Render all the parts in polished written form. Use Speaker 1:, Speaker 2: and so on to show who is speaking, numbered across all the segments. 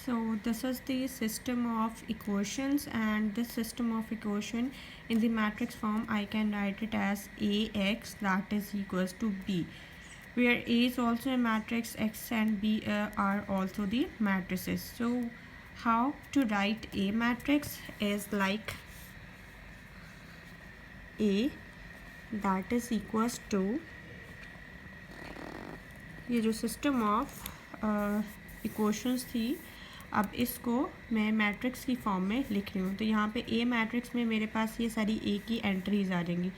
Speaker 1: So this is the system of equations, and this system of equation in the matrix form I can write it as Ax, that is equals to B, where A is also a matrix, X and B are also the matrices. So how to write A matrix is like A, that is equals to, ये जो system of equations थी अब इसको मैं matrix की form में लिख रही हूँ. तो यहाँ पे ए मैट्रिक्स में मेरे पास ये सारी ए की एंट्रीज आ जाएंगी,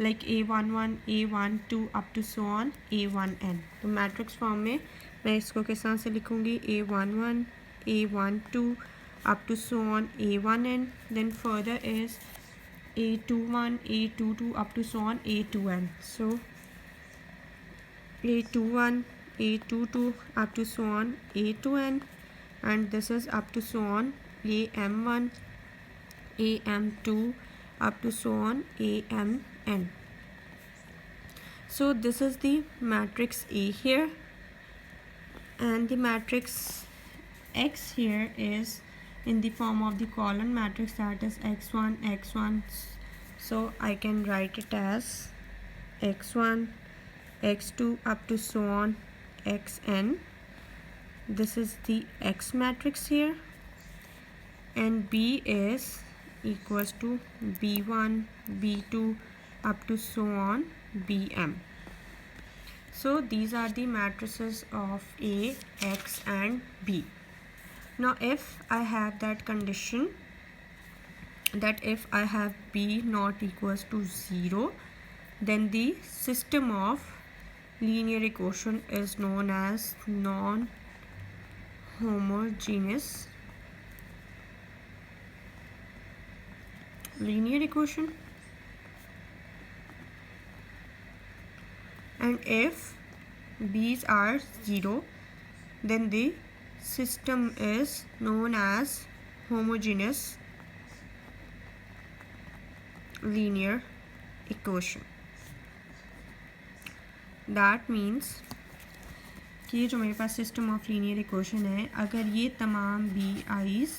Speaker 1: like A11, A12 up to so on A1n. तो मैट्रिक्स फॉर्म में मैं इसको किस तरह से लिखूँगी, A11, A12 up to so on A1n. Then further is A21, A22 up to so on A2n. So A21, A22 up to so on A2n, and this is up to so on AM1, AM2 up to so on AMN. So this is the matrix A here, and the matrix X here is in the form of the column matrix, that is x1, x1. So I can write it as x1, x2 up to so on xn. This is the X matrix here, and B is equals to B1, B2 up to so on Bm. So these are the matrices of A, X and B. Now if I have that condition that if I have B not equals to 0, then the system of linear equation is known as non-homogeneous linear equation. And if B's are 0, then the system is known as homogeneous linear equation. That means कि ये जो मेरे पास system of linear equation है, अगर ये तमाम B eyes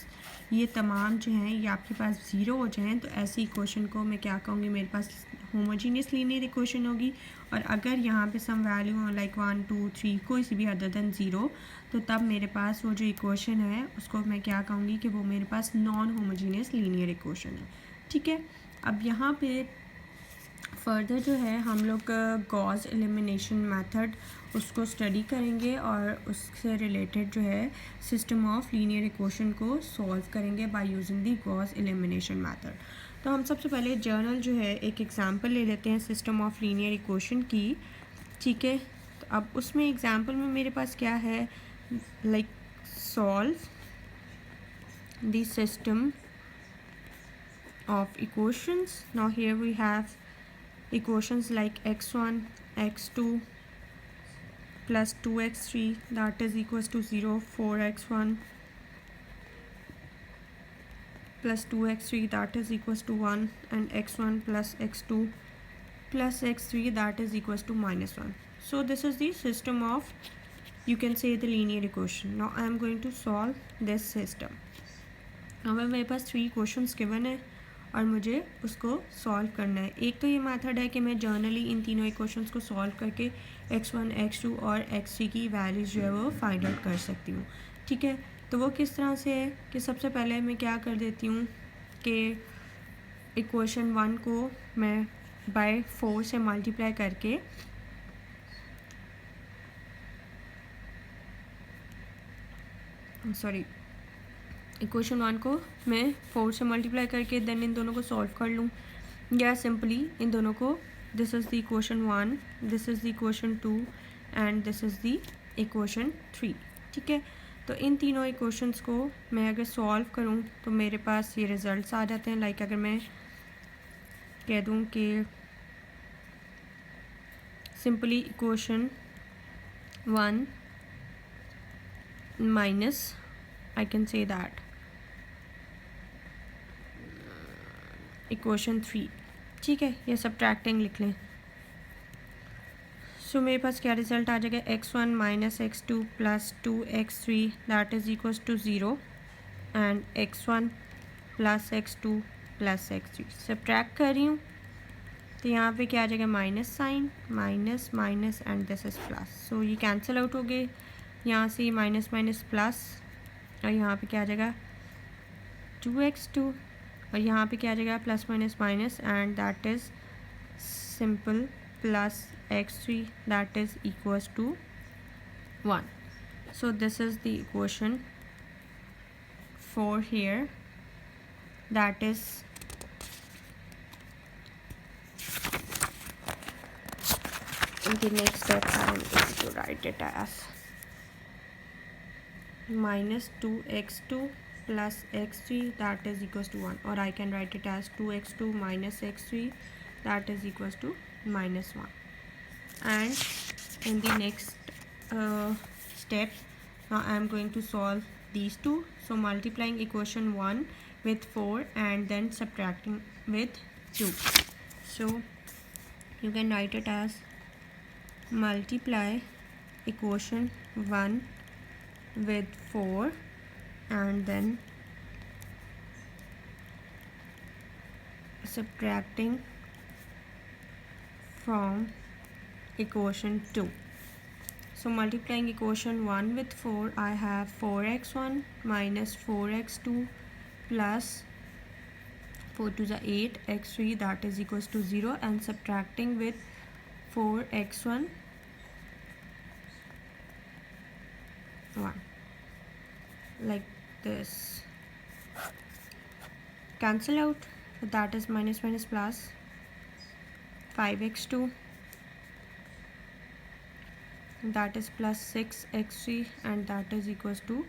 Speaker 1: ये तमाम जो हैं ये आपके पास ज़ीरो हो जाएं, तो ऐसी इक्वेशन को मैं क्या कहूँगी, मेरे पास होमोजीनियस लीनियर इक्वेशन होगी. और अगर यहाँ पे सम वैल्यू हो लाइक 1, 2, 3 कोई सी भी अदर देन ज़ीरो, तो तब मेरे पास वो जो इक्वेशन है उसको मैं क्या कहूँगी कि वो मेरे पास नॉन होमोजीनियस लीनियर इक्वेशन है. ठीक है. अब यहाँ पे फर्दर जो है हम लोग गॉस एलिमिनेशन मेथड उसको स्टडी करेंगे और उससे रिलेटेड जो है सिस्टम ऑफ लीनियर इक्वेशन को सॉल्व करेंगे by using the Gauss elimination method. तो हम सबसे पहले जर्नल जो है एक एग्जांपल ले लेते हैं सिस्टम ऑफ लीनियर इक्वेशन की. ठीक है. तो अब उसमें एग्जांपल में मेरे पास क्या है, like solve the system of equations. Now here we have equations like x1, x2 plus 2x3 that is equals to 0, 4x1 plus 2x3 that is equals to 1, and x1 plus x2 plus x3 that is equals to -1. So this is the system of, you can say, the linear equation. Now I am going to solve this system. now मेरे पास 3 questions given है और मुझे उसको solve करना है. एक तो ये मेथड है कि मैं जर्नली इन तीनों इक्वेशंस को सॉल्व करके x1, x2 और x3 की वैल्यूज़ जो है वो फाइंड आउट कर सकती हूँ. ठीक है. तो वो किस तरह से है कि सबसे पहले मैं क्या कर देती हूँ कि इक्वेशन 1 को मैं बाय 4 से मल्टीप्लाई करके इक्वेशन 1 को मैं 4 से मल्टीप्लाई करके देन इन दोनों को सॉल्व कर लूँ, या सिंपली इन दोनों को, this is the equation 1, this is the equation 2 and this is the equation 3. ठीक है. तो इन तीनों इक्वेशंस को मैं अगर सॉल्व करूँ तो मेरे पास ये रिज़ल्ट्स आ जाते हैं. लाइक अगर मैं कह दूँ कि simply equation 1 minus, I can say that equation 3. ठीक है. ये सब्ट्रैक्टिंग लिख लें. सो मेरे पास क्या रिज़ल्ट आ जाएगा, x1 minus x2 plus 2x3 that is equals to 0 and x1 plus x2 plus x3 subtract कर रही हूँ तो यहाँ पे क्या आ जाएगा, minus sign, minus minus and this is plus. So ये कैंसिल आउट हो गए, यहाँ से माइनस माइनस प्लस और यहाँ पे क्या आ जाएगा 2x2 और यहाँ पे क्या आ जाएगा plus minus minus and that is simple plus x3 that is equals to 1. So this is the equation for here, that is in the next step I am going to write it as minus 2x2 plus x3 that is equals to 1, or I can write it as 2x2 minus x3 that is equals to minus 1. And in the next step now I am going to solve these two. So multiplying equation 1 with 4 and then subtracting with 2. So you can write it as multiply equation 1 with 4 and then subtracting from equation 2. So multiplying equation 1 with 4, I have 4x1 minus 4x2 plus 4 to the 8 x3 that is equals to 0 and subtracting with 4x1 1 like this. Cancel out, so that is minus minus plus 5x2 that is plus 6x3 and that is equals to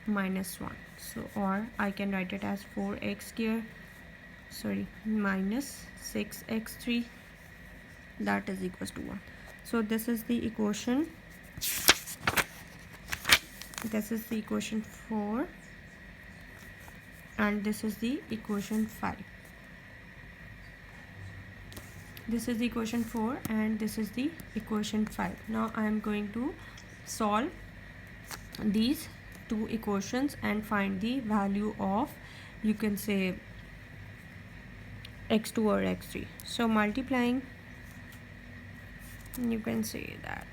Speaker 1: minus 1. So or I can write it as 4x here, sorry, minus 6x3 that is equals to 1. So this is the equation, this is the equation 4 and this is the equation 5. This is the equation 4 and this is the equation 5. Now I am going to solve these two equations and find the value of, you can say, x2 or x3. So multiplying, you can say that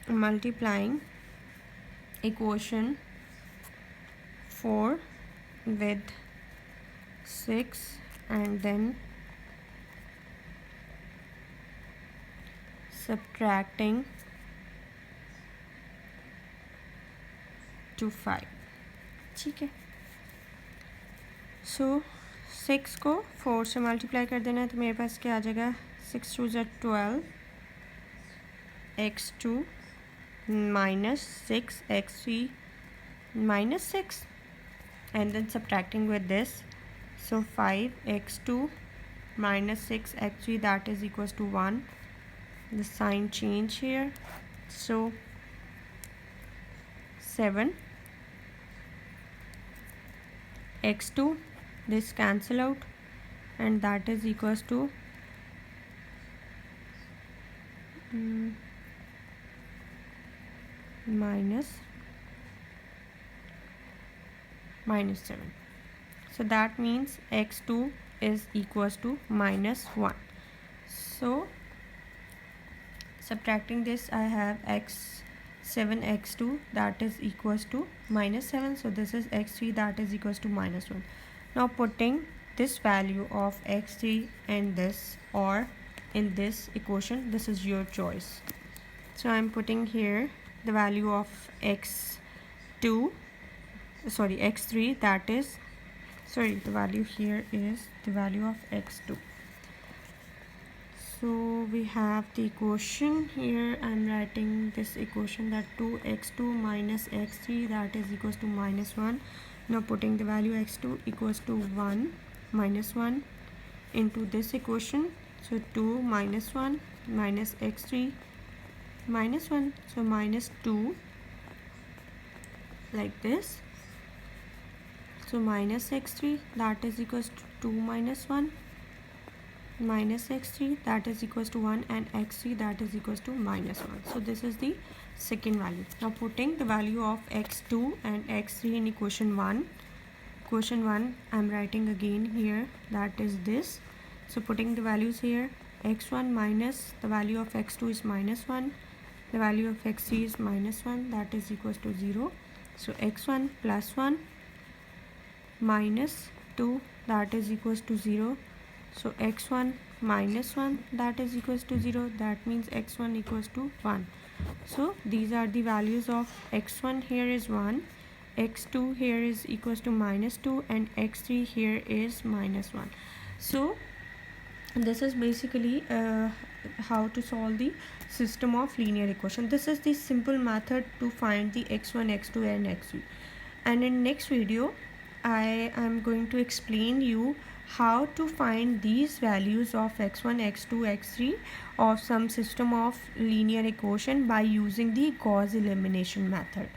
Speaker 1: multiplying equation 4 with 6 and then subtracting to 5. ठीक है, सो 6 को 4 से multiply कर देना है तो मेरे पास क्या आ जाएगा, 6 2 ज़ा 12 x2 minus 6 x3 minus 6 and then subtracting with this, so 5 x2 minus 6 x3 that is equals to 1. The sign change here, so 7 x2, this cancel out and that is equals to minus 7. So that means x2 is equals to minus 1. So subtracting this, I have x7 x2 that is equals to minus 7. So this is x3 that is equals to minus 1. Now putting this value of x3 in this or in this equation, this is your choice. So I am putting here the value of x3, that is, the value here is the value of x2. So we have the equation here. I'm writing this equation that 2x2 minus x3 that is equals to minus 1. Now putting the value x2 equals to 1 minus 1 into this equation. So 2 minus 1 minus x3 minus 1, so minus 2 like this. So minus x3 that is equals to 2 minus 1, minus x3 that is equals to 1, and x3 that is equals to minus 1. So this is the second value. Now putting the value of x2 and x3 in equation 1, I'm writing again here, that is this. So putting the values here, x1 minus the value of x2 is minus 1, the value of x3 is minus 1, that is equals to 0. So x1 plus 1 minus 2 that is equals to 0. So x1 minus 1 that is equals to 0, that means x1 equals to 1. So these are the values of x1 here is 1, x2 here is equals to minus 2, and x3 here is minus 1. So this is basically how to solve the system of linear equation. This is the simple method to find the x1, x2 and x3. And in next video I am going to explain you how to find these values of x1, x2, x3 of some system of linear equation by using the Gauss elimination method.